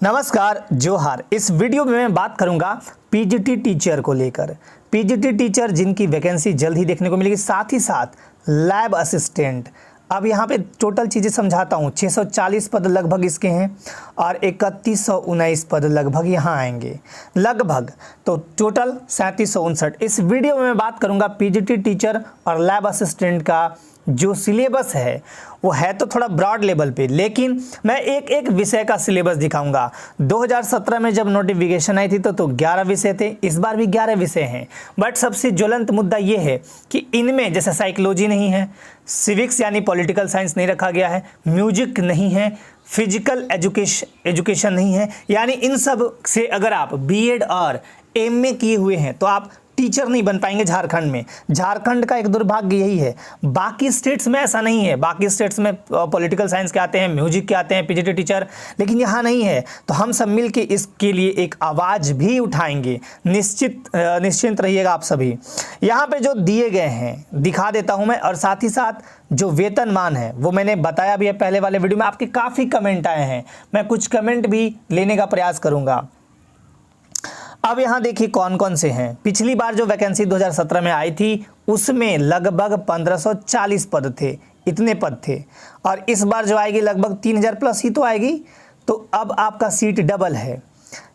नमस्कार जोहार। इस वीडियो में मैं बात करूंगा पीजीटी टीचर को लेकर। पीजीटी टीचर जिनकी वैकेंसी जल्द ही देखने को मिलेगी, साथ ही साथ लैब असिस्टेंट। अब यहाँ पे टोटल चीज़ें समझाता हूँ। 640 पद लगभग इसके हैं और 3119 पद लगभग यहाँ आएंगे लगभग, तो टोटल 3759। इस वीडियो में मैं बात करूँगा पीजीटी टीचर और लैब असिस्टेंट का जो सिलेबस है वो है तो थोड़ा ब्रॉड लेवल पे, लेकिन मैं एक एक विषय का सिलेबस दिखाऊंगा। 2017 में जब नोटिफिकेशन आई थी तो 11 विषय थे, इस बार भी 11 विषय हैं। बट सबसे ज्वलंत मुद्दा ये है कि इनमें जैसे साइकोलॉजी नहीं है, सिविक्स यानी पॉलिटिकल साइंस नहीं रखा गया है, म्यूजिक नहीं है, फिजिकल एजुकेशन नहीं है। यानी इन सब से अगर आप बीएड और एमए किए हुए हैं तो आप टीचर नहीं बन पाएंगे झारखंड में। झारखंड का एक दुर्भाग्य यही है। बाकी स्टेट्स में ऐसा नहीं है, बाकी स्टेट्स में पॉलिटिकल साइंस के आते हैं, म्यूजिक के आते हैं पीजीटी टीचर, लेकिन यहाँ नहीं है। तो हम सब मिल के इसके लिए एक आवाज़ भी उठाएंगे। निश्चिंत रहिएगा आप सभी। यहाँ पे जो दिए गए हैं दिखा देता हूँ मैं, और साथ ही साथ जो वेतनमान है वो मैंने बताया भी है पहले वाले वीडियो में। आपके काफ़ी कमेंट आए हैं, मैं कुछ कमेंट भी लेने का प्रयास करूँगा। अब यहाँ देखिए कौन कौन से हैं। पिछली बार जो वैकेंसी 2017 में आई थी उसमें लगभग 1540 पद थे, इतने पद थे। और इस बार जो आएगी लगभग 3000 प्लस ही तो आएगी। तो अब आपका सीट डबल है।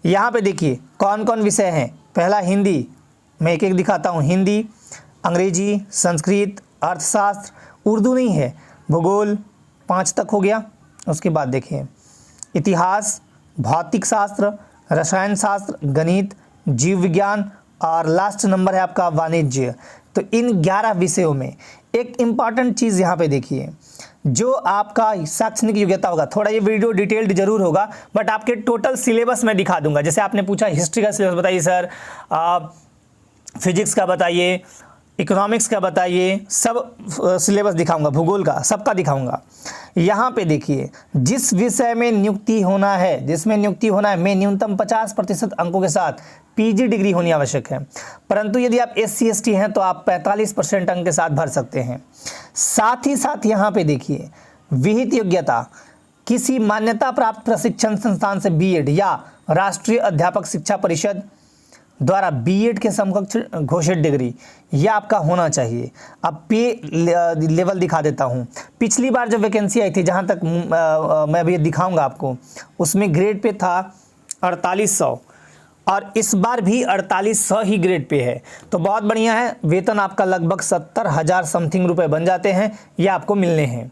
यहाँ पे देखिए कौन कौन विषय हैं। पहला हिंदी, मैं एक एक दिखाता हूँ। हिंदी, अंग्रेजी, संस्कृत, अर्थशास्त्र, उर्दू नहीं है, भूगोल 5 तक हो गया। उसके बाद देखिए इतिहास, भौतिक शास्त्र, रसायन शास्त्र, गणित, जीव विज्ञान और लास्ट नंबर है आपका वाणिज्य। तो इन 11 विषयों में एक इम्पॉर्टेंट चीज़ यहाँ पे देखिए, जो आपका शैक्षणिक योग्यता होगा। थोड़ा ये वीडियो डिटेल्ड जरूर होगा बट आपके टोटल सिलेबस में दिखा दूंगा। जैसे आपने पूछा हिस्ट्री का सिलेबस बताइए सर, फिजिक्स का बताइए, इकोनॉमिक्स का बताइए, सब सिलेबस दिखाऊंगा, भूगोल का सबका दिखाऊंगा। यहाँ पे देखिए जिस विषय में नियुक्ति होना है, जिसमें नियुक्ति होना है में न्यूनतम 50% अंकों के साथ पीजी डिग्री होनी आवश्यक है। परंतु यदि आप SC ST हैं तो आप 45% अंक के साथ भर सकते हैं। साथ ही साथ यहाँ पे देखिए विहित योग्यता, किसी मान्यता प्राप्त प्रशिक्षण संस्थान से बीएड या राष्ट्रीय अध्यापक शिक्षा परिषद द्वारा बीएड के समकक्ष घोषित डिग्री यह आपका होना चाहिए। अब पे लेवल दिखा देता हूँ। पिछली बार जो वैकेंसी आई थी, जहाँ तक मैं अभी दिखाऊंगा आपको, उसमें ग्रेड पे था 4800 और इस बार भी 4800 ही ग्रेड पे है। तो बहुत बढ़िया है। वेतन आपका लगभग 70,000 समथिंग रुपये बन जाते हैं, ये आपको मिलने हैं।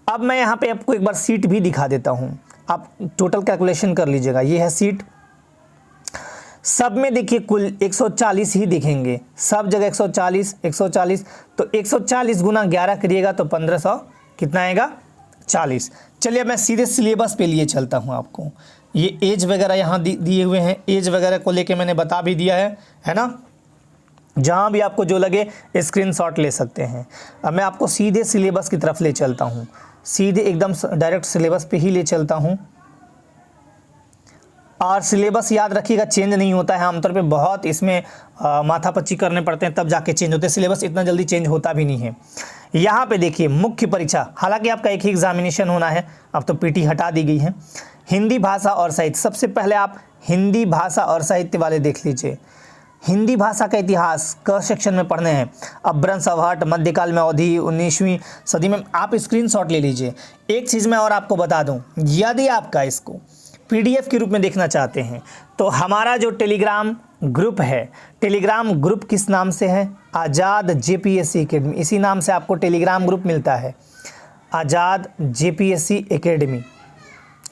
अब मैं यहाँ पे आपको एक बार सीट भी दिखा देता हूँ, आप टोटल कैलकुलेशन कर लीजिएगा। ये है सीट, सब में देखिए कुल 140 ही दिखेंगे, सब जगह 140। तो 140 गुना 11 करिएगा तो 1500 कितना आएगा, 40। चलिए मैं सीधे सिलेबस पे लिए चलता हूँ आपको। ये एज वगैरह यहाँ दिए हुए हैं, एज वगैरह को लेके मैंने बता भी दिया है ना। जहाँ भी आपको जो लगे स्क्रीनशॉट ले सकते हैं। अब मैं आपको सीधे सिलेबस की तरफ ले चलता हूँ, सीधे एकदम डायरेक्ट सिलेबस पे ही ले चलता हूँ। और सिलेबस याद रखिएगा चेंज नहीं होता है आमतौर पे, बहुत इसमें माथापच्ची करने पड़ते हैं तब जाके चेंज होते हैं। सिलेबस इतना जल्दी चेंज होता भी नहीं है। यहाँ पे देखिए मुख्य परीक्षा, हालांकि आपका एक ही एग्जामिनेशन होना है, अब तो पीटी हटा दी गई है। हिंदी भाषा और साहित्य, सबसे पहले आप हिंदी भाषा और साहित्य वाले देख लीजिए। हिंदी भाषा का इतिहास क सेक्शन में पढ़ने हैं। अपभ्रंश, अवहट, मध्यकाल में अवधि, 19वीं सदी में। आप स्क्रीनशॉट ले लीजिए। एक चीज़ मैं और आपको बता दूँ, यदि आपका इसको PDF के रूप में देखना चाहते हैं तो हमारा जो टेलीग्राम ग्रुप है, टेलीग्राम ग्रुप किस नाम से है, आज़ाद JPSC एकेडमी, इसी नाम से आपको टेलीग्राम ग्रुप मिलता है, आज़ाद JPSC एकेडमी,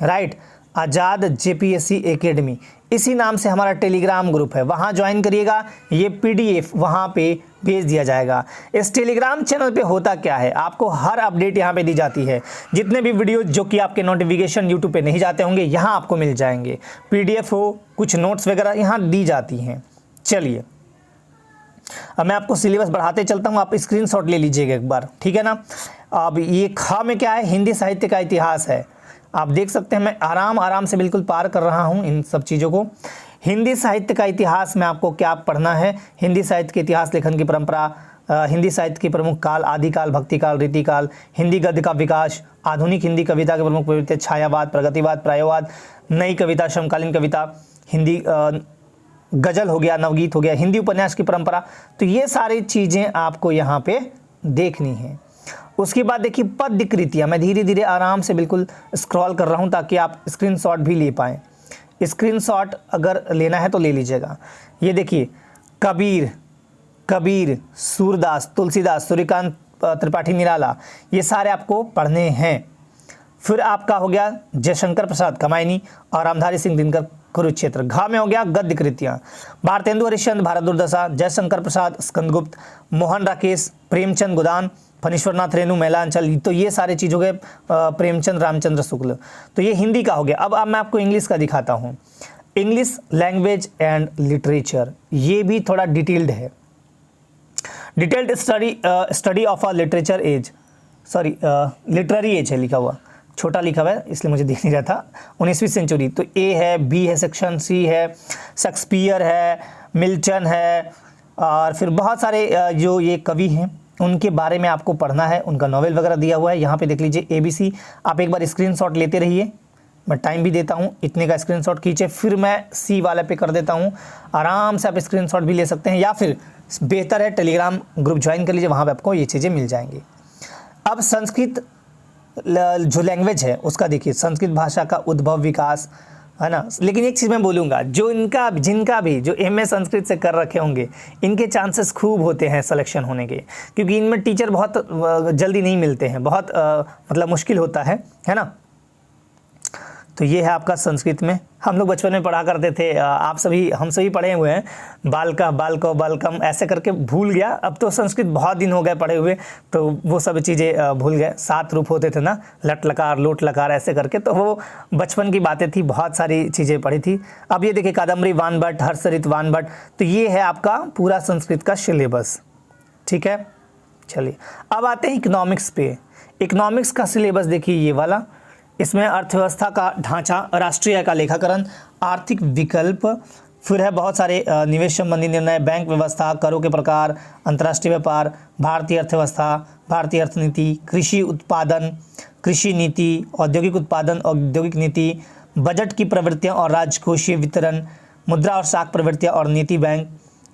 राइट, आज़ाद JPSC एकेडमी, इसी नाम से हमारा टेलीग्राम ग्रुप है। वहाँ ज्वाइन करिएगा, ये PDF वहाँ पे भेज दिया जाएगा। इस टेलीग्राम चैनल पे होता क्या है, आपको हर अपडेट यहाँ पे दी जाती है। जितने भी वीडियो जो कि आपके नोटिफिकेशन यूट्यूब पे नहीं जाते होंगे, यहाँ आपको मिल जाएंगे। PDF हो, कुछ नोट्स वगैरह यहाँ दी जाती हैं। चलिए अब मैं आपको सिलेबस बढ़ाते चलता हूँ, आप स्क्रीनशॉट ले लीजिएगा एक बार, ठीक है ना। अब ये ख में क्या है, हिंदी साहित्य का इतिहास है। आप देख सकते हैं मैं आराम से बिल्कुल पार कर रहा हूं इन सब चीज़ों को। हिंदी साहित्य का इतिहास में आपको क्या पढ़ना है, हिंदी साहित्य के इतिहास, लेखन की परंपरा, हिंदी साहित्य के प्रमुख काल, आदिकाल, भक्तिकाल, रीतिकाल, हिंदी गद्य का विकास, आधुनिक हिंदी कविता के प्रमुख प्रवृत्ति, छायावाद, प्रगतिवाद, प्रायोवाद, नई कविता, समकालीन कविता, हिंदी गजल हो गया, नवगीत हो गया, हिंदी उपन्यास की परंपरा। तो ये सारी चीज़ें आपको यहाँ पे देखनी है। उसके बाद देखिए पद्य कृतियाँ, मैं धीरे धीरे आराम से बिल्कुल स्क्रॉल कर रहा हूँ ताकि आप स्क्रीनशॉट भी ले पाएँ। स्क्रीनशॉट अगर लेना है तो ले लीजिएगा। ये देखिए कबीर, सूरदास, तुलसीदास, सूर्यकांत त्रिपाठी निराला, ये सारे आपको पढ़ने हैं। फिर आपका हो गया जयशंकर प्रसाद कमायनी और रामधारी सिंह दिनकर कुरुक्षेत्र। घ में हो गया गद्य कृतियाँ, भारतेंदु हरिश्चंद्र, भारत दुर्दशा, जयशंकर प्रसाद, स्कंदगुप्त, मोहन राकेश, प्रेमचंद गोदान, फणीश्वरनाथ रेणु, मैलांचल। तो ये सारे चीज़ हो गए प्रेमचंद रामचंद्र शुक्ल। तो ये हिंदी का हो गया। अब मैं आपको इंग्लिश का दिखाता हूँ। इंग्लिश लैंग्वेज एंड लिटरेचर, ये भी थोड़ा डिटेल्ड है। Detailed study of a literature age, sorry literary age है लिखा हुआ, छोटा लिखा हुआ है इसलिए मुझे दिख नहीं रहा था। 19वीं सेंचुरी, तो ए है, बी है, सेक्शन सी है, शेक्सपियर है, मिल्टन है, और फिर बहुत सारे जो ये कवि हैं उनके बारे में आपको पढ़ना है, उनका नॉवेल वगैरह दिया हुआ है। यहाँ पे देख लीजिए ABC। आप एक बार स्क्रीनशॉट लेते रहिए, मैं टाइम भी देता हूँ, इतने का स्क्रीनशॉट खींचे, फिर मैं C वाले पे कर देता हूँ। आराम से आप स्क्रीनशॉट भी ले सकते हैं, या फिर बेहतर है टेलीग्राम ग्रुप ज्वाइन कर लीजिए, वहाँ पे आपको ये चीज़ें मिल जाएंगी। अब संस्कृत जो लैंग्वेज है उसका देखिए, संस्कृत भाषा का उद्भव विकास, है ना। लेकिन एक चीज़ मैं बोलूँगा, जिनका भी जो MA संस्कृत से कर रखे होंगे, इनके चांसेस खूब होते हैं सिलेक्शन होने के, क्योंकि इनमें टीचर बहुत जल्दी नहीं मिलते हैं, बहुत मतलब मुश्किल होता है ना। तो ये है आपका संस्कृत में। हम लोग बचपन में पढ़ा करते थे, हम सभी पढ़े हुए हैं, बालकम ऐसे करके भूल गया। अब तो संस्कृत बहुत दिन हो गए पढ़े हुए, तो वो सब चीज़ें भूल गए। 7 रूप होते थे ना, लट लकार, लोट लकार, ऐसे करके, तो वो बचपन की बातें थी, बहुत सारी चीज़ें पढ़ी थी। अब ये देखिए कादम्बरी वानभट्ट, हर्षचरित वानभट्ट, तो ये है आपका पूरा संस्कृत का सिलेबस। ठीक है, चलिए अब आते हैं इकोनॉमिक्स पे। इकोनॉमिक्स का सिलेबस देखिए ये वाला, इसमें अर्थव्यवस्था का ढांचा, राष्ट्रीय आय का लेखाकरण, आर्थिक विकल्प, फिर है बहुत सारे निवेश संबंधी निर्णय, बैंक व्यवस्था, करों के प्रकार, अंतर्राष्ट्रीय व्यापार, भारतीय अर्थव्यवस्था, भारतीय अर्थनीति, कृषि उत्पादन, कृषि नीति, औद्योगिक उत्पादन, औद्योगिक नीति, बजट की प्रवृत्तियां और राजकोषीय वितरण, मुद्रा और साख प्रवृत्तियां और नीति बैंक,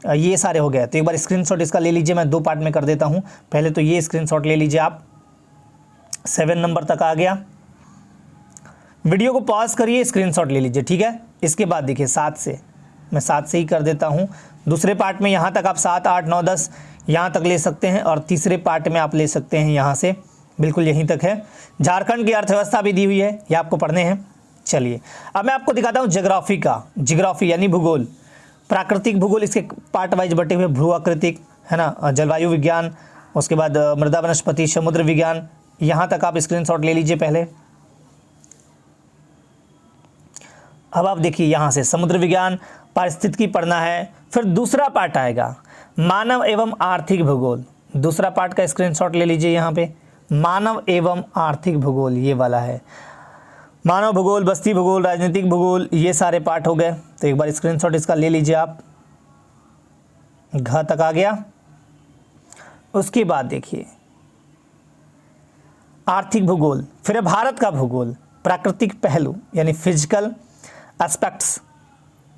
ये सारे हो गए। तो एक बार स्क्रीनशॉट इसका ले लीजिए, मैं 2 पार्ट में कर देता हूँ। पहले तो ये स्क्रीनशॉट ले लीजिए आप, 7 नंबर तक आ गया। वीडियो को पॉज करिए, स्क्रीनशॉट ले लीजिए, ठीक है। इसके बाद देखिए 7 से, मैं 7 से ही कर देता हूँ। दूसरे पार्ट में यहाँ तक आप 7, 8, 9, 10 यहाँ तक ले सकते हैं, और तीसरे पार्ट में आप ले सकते हैं यहाँ से, बिल्कुल यहीं तक है। झारखंड की अर्थव्यवस्था भी दी हुई है, ये आपको पढ़ने हैं। चलिए अब मैं आपको दिखाता हूँ ज्योग्राफी यानी भूगोल, प्राकृतिक भूगोल, इसके पार्ट वाइज बटे हुए, भू आकृतिक, है ना, जलवायु विज्ञान, उसके बाद मृदा वनस्पति, समुद्र विज्ञान, यहाँ तक आप स्क्रीनशॉट ले लीजिए पहले। अब आप देखिए यहाँ से समुद्र विज्ञान, पारिस्थितिकी पढ़ना है। फिर दूसरा पार्ट आएगा मानव एवं आर्थिक भूगोल, दूसरा पार्ट का स्क्रीनशॉट ले लीजिए। यहाँ पे मानव एवं आर्थिक भूगोल ये वाला है, मानव भूगोल, बस्ती भूगोल, राजनीतिक भूगोल, ये सारे पार्ट हो गए। तो एक बार स्क्रीनशॉट इसका ले लीजिए आप। घ तक आ गया। उसके बाद देखिए आर्थिक भूगोल, फिर भारत का भूगोल, प्राकृतिक पहलू यानी फिजिकल एस्पेक्ट्स,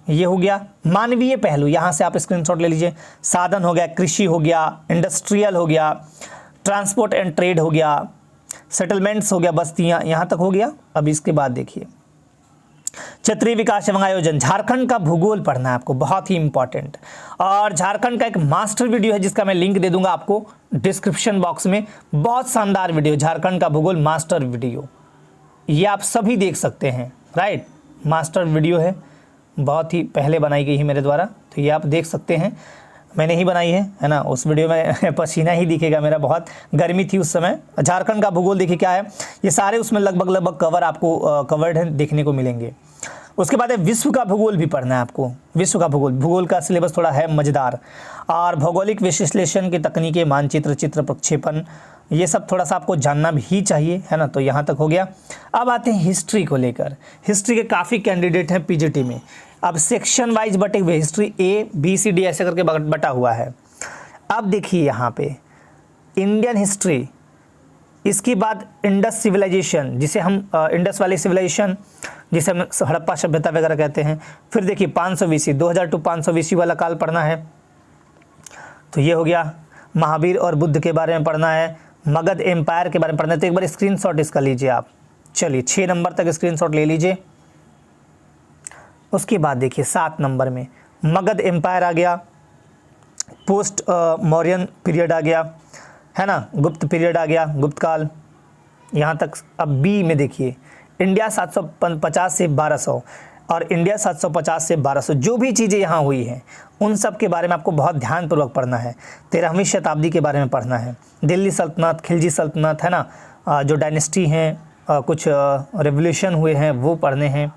ये हो गया। मानवीय पहलू, यहाँ से आप स्क्रीनशॉट ले लीजिए। साधन हो गया, कृषि हो गया, इंडस्ट्रियल हो गया, ट्रांसपोर्ट एंड ट्रेड हो गया, सेटलमेंट्स हो गया, बस्तियाँ, यहाँ तक हो गया। अब इसके बाद देखिए क्षेत्रीय विकास एवं आयोजन, झारखंड का भूगोल पढ़ना है आपको, बहुत ही इंपॉर्टेंट। और झारखंड का एक मास्टर वीडियो है जिसका मैं लिंक दे दूंगा आपको डिस्क्रिप्शन बॉक्स में, बहुत शानदार वीडियो, झारखंड का भूगोल मास्टर वीडियो, ये आप सभी देख सकते हैं, राइट। मास्टर वीडियो है, बहुत ही पहले बनाई गई है मेरे द्वारा, तो ये आप देख सकते हैं, मैंने ही बनाई है ना। उस वीडियो में पसीना ही दिखेगा मेरा, बहुत गर्मी थी उस समय। झारखंड का भूगोल देखिए क्या है, ये सारे उसमें लगभग कवर आपको कवर्ड है, देखने को मिलेंगे। उसके बाद है विश्व का भूगोल भी पढ़ना है आपको, विश्व का भूगोल का सिलेबस थोड़ा है मज़ेदार, और भौगोलिक विश्लेषण की तकनीकें, मानचित्र, चित्र प्रक्षेपण, ये सब थोड़ा सा आपको जानना भी चाहिए, है ना। तो यहाँ तक हो गया। अब आते हैं हिस्ट्री को लेकर, हिस्ट्री के काफ़ी कैंडिडेट हैं PGT में। अब सेक्शन वाइज बटे हुए, history A, B, C, D ऐसे करके बटा हुआ है। अब देखिए यहाँ पे इंडियन हिस्ट्री, इसके बाद इंडस सिविलाइजेशन, जिसे हम इंडस वाली सिविलाइजेशन, जिसे हम हड़प्पा सभ्यता वगैरह कहते हैं। फिर देखिए 500 BC, 2000 टू 500 BC वाला काल पढ़ना है, तो ये हो गया। महावीर और बुद्ध के बारे में पढ़ना है, मगध एम्पायर के बारे में पढ़ना है। तो एक बार स्क्रीनशॉट इसका लीजिए आप। चलिए 6 नंबर तक स्क्रीनशॉट ले लीजिए। उसके बाद देखिए 7 नंबर में मगध एम्पायर आ गया, पोस्ट मौर्यन पीरियड आ गया, है ना, गुप्त पीरियड आ गया, गुप्त काल, यहाँ तक। अब बी में देखिए इंडिया 750 से 1200 और इंडिया 750 से 1200, जो भी चीज़ें यहाँ हुई हैं उन सब के बारे में आपको बहुत ध्यानपूर्वक पढ़ना है। 13वीं शताब्दी के बारे में पढ़ना है, दिल्ली सल्तनत, खिलजी सल्तनत, है ना, जो डायनेस्टी हैं, कुछ रेवोल्यूशन हुए हैं वो पढ़ने हैं।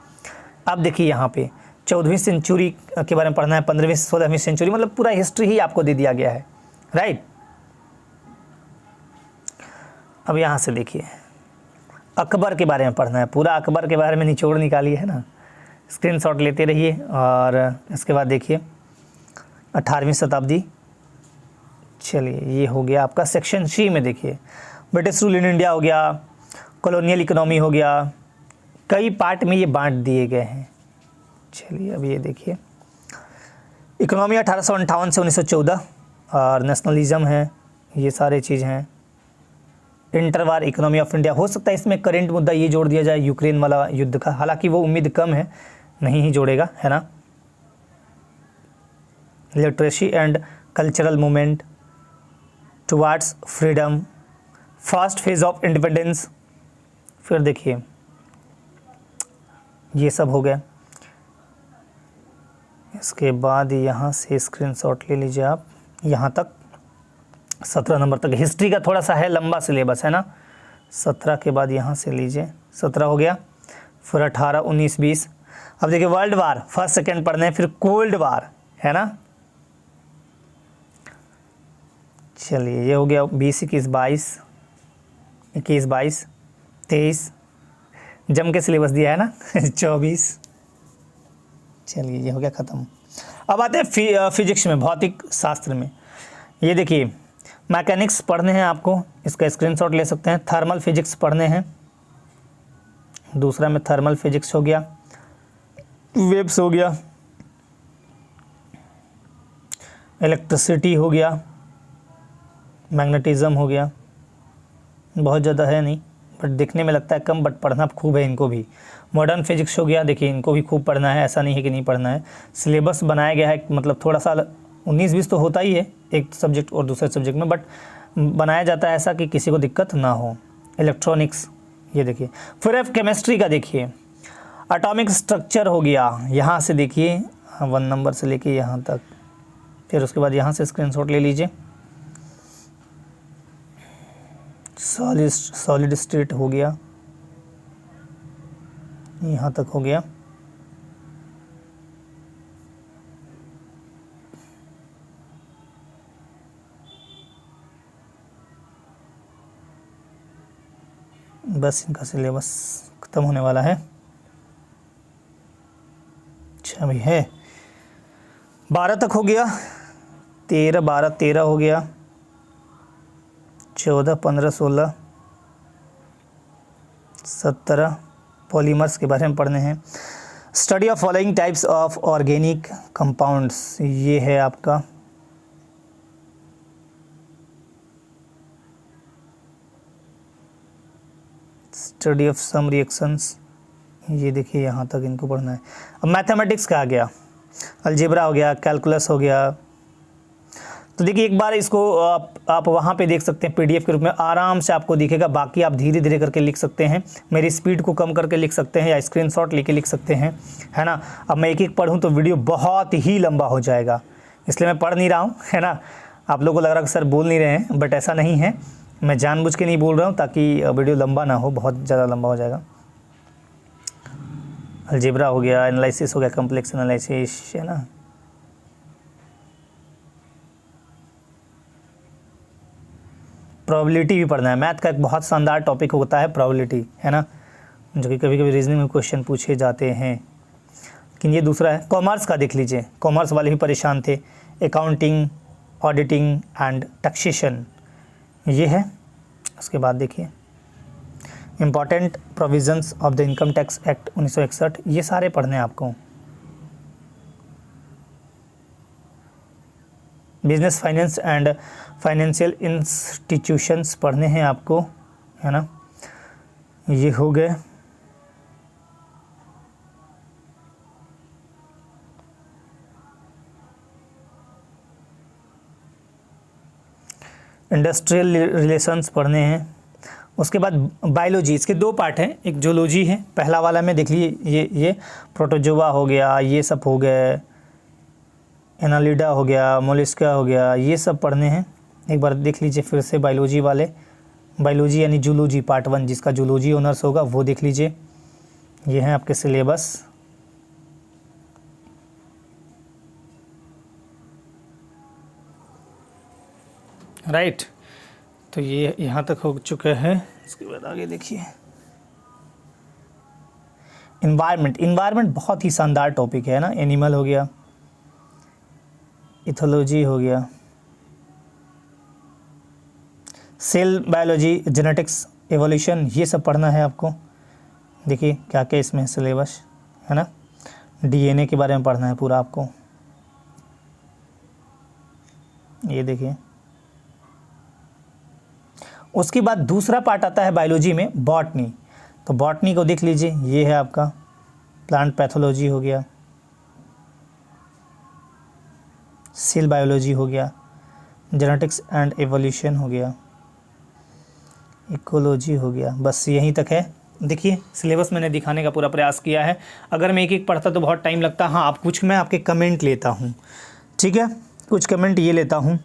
अब देखिए यहाँ पे 14वीं सेंचुरी के बारे में पढ़ना है, 15वीं 16वीं सेंचुरी, मतलब पूरा हिस्ट्री ही आपको दे दिया गया है, राइट। अब यहाँ से देखिए अकबर के बारे में पढ़ना है, पूरा अकबर के बारे में निचोड़ निकालिए, है ना, स्क्रीनशॉट लेते रहिए। और इसके बाद देखिए 18वीं शताब्दी। चलिए ये हो गया आपका सेक्शन सी में। देखिए ब्रिटिश रूल इन इंडिया हो गया, कॉलोनियल इकोनॉमी हो गया, कई पार्ट में ये बांट दिए गए हैं। चलिए अब ये देखिए इकोनॉमी 1858 से 1914 और नेशनलिज्म है, ये सारे चीज़ हैं। इंटरवार इकोनॉमी ऑफ इंडिया, हो सकता है इसमें करेंट मुद्दा ये जोड़ दिया जाए यूक्रेन वाला युद्ध का, हालांकि वो उम्मीद कम है, नहीं ही जोड़ेगा, है ना। Literacy and cultural movement towards freedom, first phase of independence. फिर देखिए ये सब हो गया। इसके बाद यहाँ से स्क्रीनशॉट ले लीजिए आप, यहाँ तक 17 नंबर तक। हिस्ट्री का थोड़ा सा है लंबा सिलेबस, है ना। 17 के बाद यहाँ से लीजिए, 17 हो गया। फिर 18, 19, 20। अब देखिए वर्ल्ड वार फर्स्ट सेकेंड पढ़ने हैं, फिर कोल्ड वार, है ना। चलिए ये हो गया 20, 21, 22, 21, 22, 23, जम के सिलेबस दिया है ना 24। चलिए ये हो गया ख़त्म। अब आते हैं फिजिक्स में, भौतिक शास्त्र में। ये देखिए मैकेनिक्स पढ़ने हैं आपको, इसका स्क्रीनशॉट ले सकते हैं। थर्मल फिजिक्स पढ़ने हैं, दूसरा में थर्मल फिजिक्स हो गया, वेव्स हो गया, इलेक्ट्रिसिटी हो गया, मैग्नेटिज्म हो गया। बहुत ज़्यादा है नहीं, बट देखने में लगता है कम, बट पढ़ना खूब है इनको भी। मॉडर्न फिजिक्स हो गया, देखिए इनको भी खूब पढ़ना है, ऐसा नहीं है कि नहीं पढ़ना है। सिलेबस बनाया गया है, मतलब थोड़ा सा 19-20 तो होता ही है एक सब्जेक्ट और दूसरे सब्जेक्ट में, बट बनाया जाता है ऐसा कि किसी को दिक्कत ना हो। इलेक्ट्रॉनिक्स, ये देखिए। फिर केमिस्ट्री का देखिए, एटॉमिक स्ट्रक्चर हो गया, यहाँ से देखिए 1 नंबर से लेके यहाँ तक। फिर उसके बाद यहाँ से स्क्रीनशॉट ले लीजिए। सॉलिड स्टेट हो गया, यहाँ तक हो गया। बस इनका सिलेबस ख़त्म होने वाला है। अच्छा भी है, 12 तक हो गया। 13, 12, 13 हो गया। 14, 15, 16, 17 पॉलीमर्स के बारे में पढ़ने हैं। Study of following types of organic compounds, ये है आपका। स्टडी ऑफ सम रिएक्शंस, ये देखिए यहाँ तक इनको पढ़ना है। अब मैथमेटिक्स का आ गया, अलजेब्रा हो गया, कैलकुलस हो गया। तो देखिए एक बार इसको आप वहाँ पे देख सकते हैं, पीडीएफ के रूप में आराम से आपको दिखेगा। बाकी आप धीरे धीरे करके लिख सकते हैं, मेरी स्पीड को कम करके लिख सकते हैं या स्क्रीनशॉट लेके लिख सकते हैं, है ना। अब मैं एक एक पढ़ूँ तो वीडियो बहुत ही लंबा हो जाएगा, इसलिए मैं पढ़ नहीं रहा हूँ, है ना। आप लोगों को लग रहा है कि सर बोल नहीं रहे हैं, बट ऐसा नहीं है, मैं जानबूझ के नहीं बोल रहा हूँ ताकि वीडियो लंबा ना हो, बहुत ज़्यादा लंबा हो जाएगा। अलजेब्रा हो गया, एनालिसिस हो गया, कॉम्प्लेक्स एनालिसिस, है ना। प्रोबेबिलिटी भी पढ़ना है, मैथ का एक बहुत शानदार टॉपिक होता है प्रोबेबिलिटी, है ना, जो कि कभी कभी रीजनिंग में क्वेश्चन पूछे जाते हैं। लेकिन ये दूसरा है। कॉमर्स का देख लीजिए, कॉमर्स वाले भी परेशान थे। अकाउंटिंग ऑडिटिंग एंड टैक्सेशन, ये है। उसके बाद देखिए important provisions of the income tax act 1961, ये सारे पढ़ने हैं आपको। Business finance and financial institutions पढ़ने हैं आपको, है ना, ये हो गए। इंडस्ट्रियल रिलेशंस पढ़ने हैं। उसके बाद बायोलॉजी, इसके दो पार्ट हैं, एक जूलॉजी है, पहला वाला में देख लीजिए ये प्रोटोजोआ हो गया, ये सब हो गए, एनालिडा हो गया, मोलिस्का हो गया, ये सब पढ़ने हैं। एक बार देख लीजिए फिर से बायोलॉजी वाले, बायोलॉजी यानी जूलॉजी पार्ट 1, जिसका जूलॉजी ऑनर्स होगा वो देख लीजिए, ये हैं आपके सिलेबस। राइट, तो ये यहाँ तक हो चुके हैं। इसके बाद आगे देखिए इन्वायरमेंट। इन्वायरमेंट बहुत ही शानदार टॉपिक है ना, एनिमल हो गया, इथोलॉजी हो गया, सेल बायोलॉजी, जेनेटिक्स, एवोल्यूशन, ये सब पढ़ना है आपको। देखिए क्या क्या इसमें सिलेबस है ना, डीएनए के बारे में पढ़ना है पूरा आपको, ये देखिए। उसके बाद दूसरा पार्ट आता है बायोलॉजी में बॉटनी, तो बॉटनी को देख लीजिए, ये है आपका प्लांट पैथोलॉजी हो गया, सेल बायोलॉजी हो गया, जेनेटिक्स एंड एवोल्यूशन हो गया, इकोलॉजी हो गया, बस यहीं तक है। देखिए सिलेबस मैंने दिखाने का पूरा प्रयास किया है। अगर मैं एक एक पढ़ता तो बहुत टाइम लगता। हाँ, आप कुछ मैं आपके कमेंट लेता हूँ, ठीक है, कुछ कमेंट ये लेता हूँ।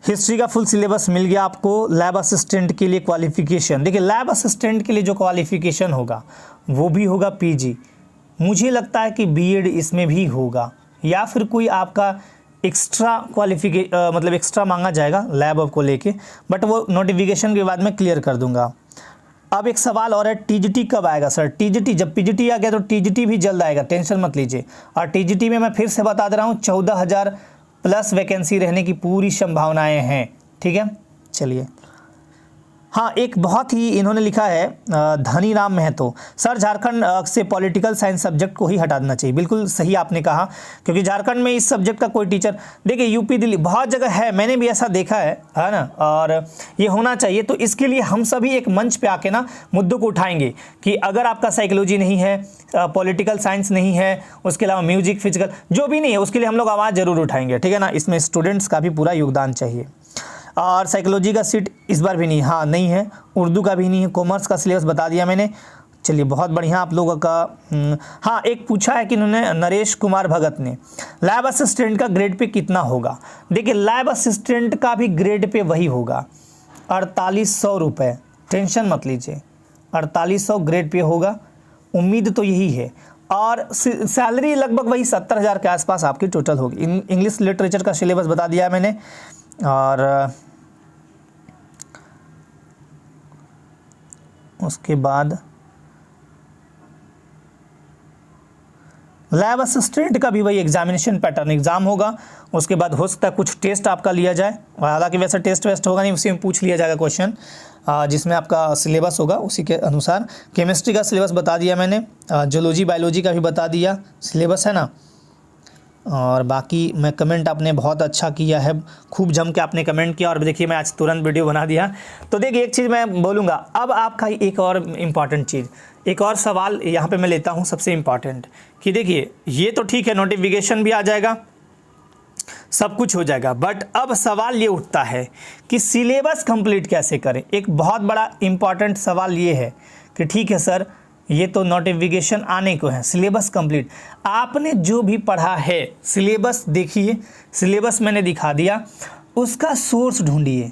हिस्ट्री का फुल सिलेबस मिल गया आपको। लैब असिस्टेंट के लिए क्वालिफिकेशन, देखिए लैब असिस्टेंट के लिए जो क्वालिफिकेशन होगा वो भी होगा पीजी। मुझे लगता है कि बीएड इसमें भी होगा, या फिर कोई आपका एक्स्ट्रा मतलब एक्स्ट्रा मांगा जाएगा लैब को लेके, बट वो नोटिफिकेशन के बाद मैं क्लियर कर दूंगा। अब एक सवाल और है, टीजीटी कब आएगा सर? टीजीटी जब पीजीटी आ गया तो टीजीटी भी जल्द आएगा, टेंशन मत लीजिए। और टीजीटी में मैं फिर से बता दे रहा हूँ 14,000 प्लस वैकेंसी रहने की पूरी संभावनाएं हैं, ठीक है। चलिए, हाँ, एक बहुत ही इन्होंने लिखा है धनी राम महतो, सर झारखंड से पॉलिटिकल साइंस सब्जेक्ट को ही हटा देना चाहिए। बिल्कुल सही आपने कहा, क्योंकि झारखंड में इस सब्जेक्ट का कोई टीचर, देखिए यूपी दिल्ली बहुत जगह है, मैंने भी ऐसा देखा है ना, और ये होना चाहिए। तो इसके लिए हम सभी एक मंच पे आके ना मुद्दों को उठाएंगे कि अगर आपका साइकोलॉजी नहीं है, पॉलिटिकल साइंस नहीं है, उसके अलावा म्यूजिक, फिजिकल जो भी नहीं है, उसके लिए हम लोग आवाज़ ज़रूर उठाएंगे, ठीक है ना। इसमें स्टूडेंट्स का भी पूरा योगदान चाहिए। और साइकोलॉजी का सीट इस बार भी नहीं, हाँ नहीं है, उर्दू का भी नहीं है, कॉमर्स का सिलेबस बता दिया मैंने। चलिए बहुत बढ़िया आप लोगों का। हाँ, एक पूछा है कि इन्होंने, नरेश कुमार भगत ने, लैब असिस्टेंट का ग्रेड पे कितना होगा? देखिए लैब असिस्टेंट का भी ग्रेड पे वही होगा 4800 रुपये, टेंशन मत लीजिए, 4800 ग्रेड पे होगा, उम्मीद तो यही है। और सैलरी लगभग वही 70,000 के आसपास आपकी टोटल होगी। इंग्लिश लिटरेचर का सिलेबस बता दिया है मैंने। और उसके बाद लैब असिस्टेंट का भी वही एग्जामिनेशन पैटर्न, एग्जाम होगा, उसके बाद हो सकता है कुछ टेस्ट आपका लिया जाए, हालांकि वैसे टेस्ट वेस्ट होगा नहीं, उसी में पूछ लिया जाएगा क्वेश्चन जिसमें आपका सिलेबस होगा उसी के अनुसार। केमिस्ट्री का सिलेबस बता दिया मैंने, जूलॉजी बायोलॉजी का भी बता दिया सिलेबस, है ना। और बाकी मैं कमेंट आपने बहुत अच्छा किया है, खूब जम के आपने कमेंट किया, और देखिए मैं आज तुरंत वीडियो बना दिया। तो देखिए एक चीज़ मैं बोलूँगा, अब आपका एक और इम्पॉर्टेंट चीज़, एक और सवाल यहाँ पे मैं लेता हूँ सबसे इम्पॉर्टेंट, कि देखिए ये तो ठीक है, नोटिफिकेशन भी आ जाएगा, सब कुछ हो जाएगा, बट अब सवाल ये उठता है कि सिलेबस कंप्लीट कैसे करें। एक बहुत बड़ा इम्पॉर्टेंट सवाल ये है कि ठीक है सर, ये तो नोटिफिकेशन आने को है, सिलेबस कंप्लीट, आपने जो भी पढ़ा है सिलेबस देखिए, सिलेबस मैंने दिखा दिया, उसका सोर्स ढूंढिए।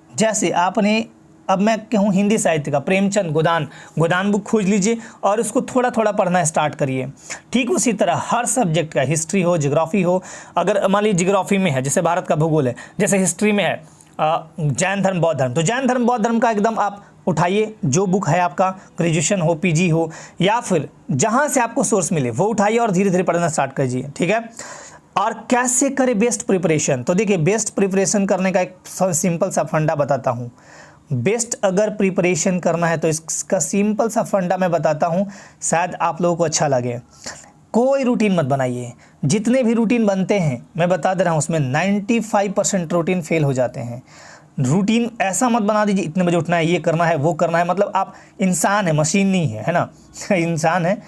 जैसे आपने, अब मैं कहूँ हिंदी साहित्य का प्रेमचंद गोदान बुक खोज लीजिए और उसको थोड़ा थोड़ा पढ़ना स्टार्ट करिए। ठीक उसी तरह हर सब्जेक्ट का, हिस्ट्री हो, जियोग्राफी हो, अगर मान लीजिए जियोग्राफी में है, जैसे भारत का भूगोल है, जैसे हिस्ट्री में है जैन धर्म बौद्ध धर्म, तो जैन धर्म बौद्ध धर्म का एकदम आप उठाइए, जो बुक है आपका, ग्रेजुएशन हो, पीजी हो, या फिर जहाँ से आपको सोर्स मिले वो उठाइए और धीरे धीरे पढ़ना स्टार्ट कीजिए, ठीक है। और कैसे करें बेस्ट प्रिपरेशन। तो देखिए, बेस्ट प्रिपरेशन करने का एक सिंपल सा फंडा बताता हूँ। बेस्ट अगर प्रिपरेशन करना है तो इसका सिंपल सा फंडा मैं बताता हूँ, शायद आप लोगों को अच्छा लगे। कोई रूटीन मत बनाइए। जितने भी रूटीन बनते हैं मैं बता दे रहा हूँ, उसमें 95% रूटीन फेल हो जाते हैं। रूटीन ऐसा मत बना दीजिए इतने बजे उठना है, ये करना है, वो करना है। मतलब आप इंसान है, मशीन नहीं है, है ना इंसान है।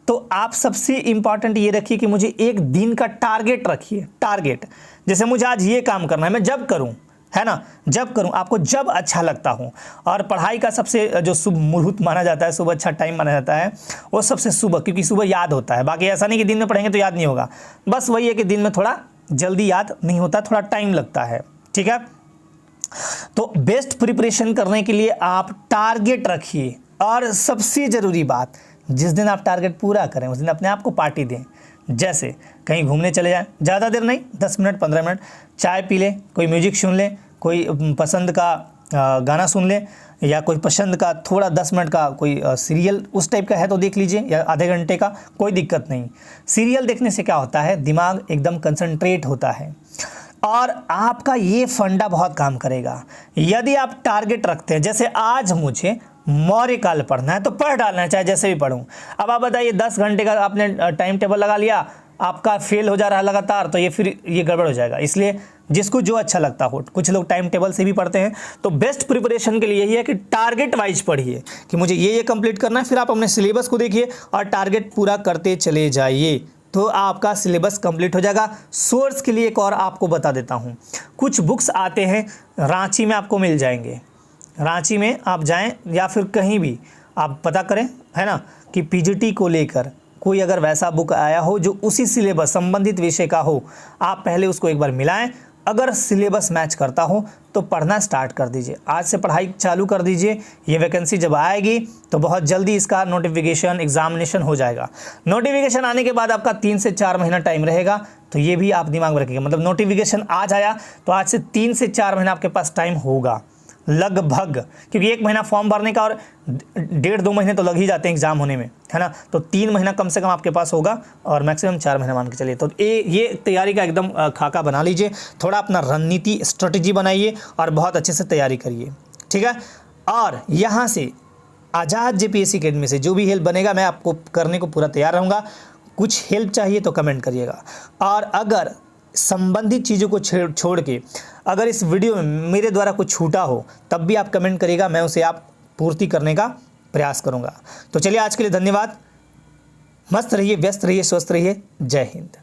तो आप सबसे इम्पॉर्टेंट ये रखिए कि मुझे एक दिन का टारगेट रखिए। टारगेट जैसे मुझे आज ये काम करना है, मैं जब करूं, है ना, जब करूं, आपको जब अच्छा लगता हो। और पढ़ाई का सबसे जो शुभ मुहूर्त माना जाता है, सुबह अच्छा टाइम माना जाता है, वो सबसे सुबह, क्योंकि सुबह याद होता है। बाकी ऐसा नहीं कि दिन में पढ़ेंगे तो याद नहीं होगा, बस वही है कि दिन में थोड़ा जल्दी याद नहीं होता, थोड़ा टाइम लगता है। ठीक है, तो बेस्ट प्रिपरेशन करने के लिए आप टारगेट रखिए। और सबसे ज़रूरी बात, जिस दिन आप टारगेट पूरा करें उस दिन अपने आप को पार्टी दें। जैसे कहीं घूमने चले जाएं, ज़्यादा देर नहीं, 10 मिनट 15 मिनट, चाय पी लें, कोई म्यूजिक सुन लें, कोई पसंद का गाना सुन लें, या कोई पसंद का थोड़ा 10 मिनट का कोई सीरियल उस टाइप का है तो देख लीजिए, या आधे घंटे का, कोई दिक्कत नहीं। सीरियल देखने से क्या होता है, दिमाग एकदम कंसंट्रेट होता है और आपका ये फंडा बहुत काम करेगा। यदि आप टारगेट रखते हैं, जैसे आज मुझे मौर्य काल पढ़ना है तो पढ़ डालना है, चाहे जैसे भी पढूं। अब आप बताइए 10 घंटे का आपने टाइम टेबल लगा लिया, आपका फेल हो जा रहा है लगातार, तो ये गड़बड़ हो जाएगा। इसलिए जिसको जो अच्छा लगता हो, कुछ लोग टाइम टेबल से भी पढ़ते हैं। तो बेस्ट प्रिपरेशन के लिए यही है कि टारगेट वाइज पढ़िए कि मुझे ये कंप्लीट करना है। फिर आप अपने सिलेबस को देखिए और टारगेट पूरा करते चले जाइए, तो आपका सिलेबस कंप्लीट हो जाएगा। सोर्स के लिए एक और आपको बता देता हूँ, कुछ बुक्स आते हैं रांची में, आपको मिल जाएंगे। रांची में आप जाएं या फिर कहीं भी आप पता करें, है ना, कि पीजीटी को लेकर कोई अगर वैसा बुक आया हो जो उसी सिलेबस संबंधित विषय का हो, आप पहले उसको एक बार मिलाएं। अगर सिलेबस मैच करता हो तो पढ़ना स्टार्ट कर दीजिए, आज से पढ़ाई चालू कर दीजिए। ये वैकेंसी जब आएगी तो बहुत जल्दी इसका नोटिफिकेशन, एग्जामिनेशन हो जाएगा। नोटिफिकेशन आने के बाद आपका 3 से 4 महीना टाइम रहेगा, तो ये भी आप दिमाग में रखिएगा। मतलब नोटिफिकेशन आज आया तो आज से 3 से 4 महीना आपके पास टाइम होगा लगभग, क्योंकि 1 महीना फॉर्म भरने का और 1.5-2 महीने तो लग ही जाते हैं एग्जाम होने में, है ना। तो 3 महीना कम से कम आपके पास होगा और मैक्सिमम 4 महीना मान के चलिए। तो ये तैयारी का एकदम खाका बना लीजिए, थोड़ा अपना रणनीति स्ट्रेटजी बनाइए और बहुत अच्छे से तैयारी करिए। ठीक है, और यहाँ से आज़ाद जेपीएससी अकेडमी से जो भी हेल्प बनेगा मैं आपको करने को पूरा तैयार रहूँगा। कुछ हेल्प चाहिए तो कमेंट करिएगा, और अगर संबंधित चीज़ों को छोड़ के अगर इस वीडियो में मेरे द्वारा कुछ छूटा हो तब भी आप कमेंट करिएगा, मैं उसे आप पूर्ति करने का प्रयास करूंगा। तो चलिए, आज के लिए धन्यवाद। मस्त रहिए, व्यस्त रहिए, स्वस्थ रहिए। जय हिंद।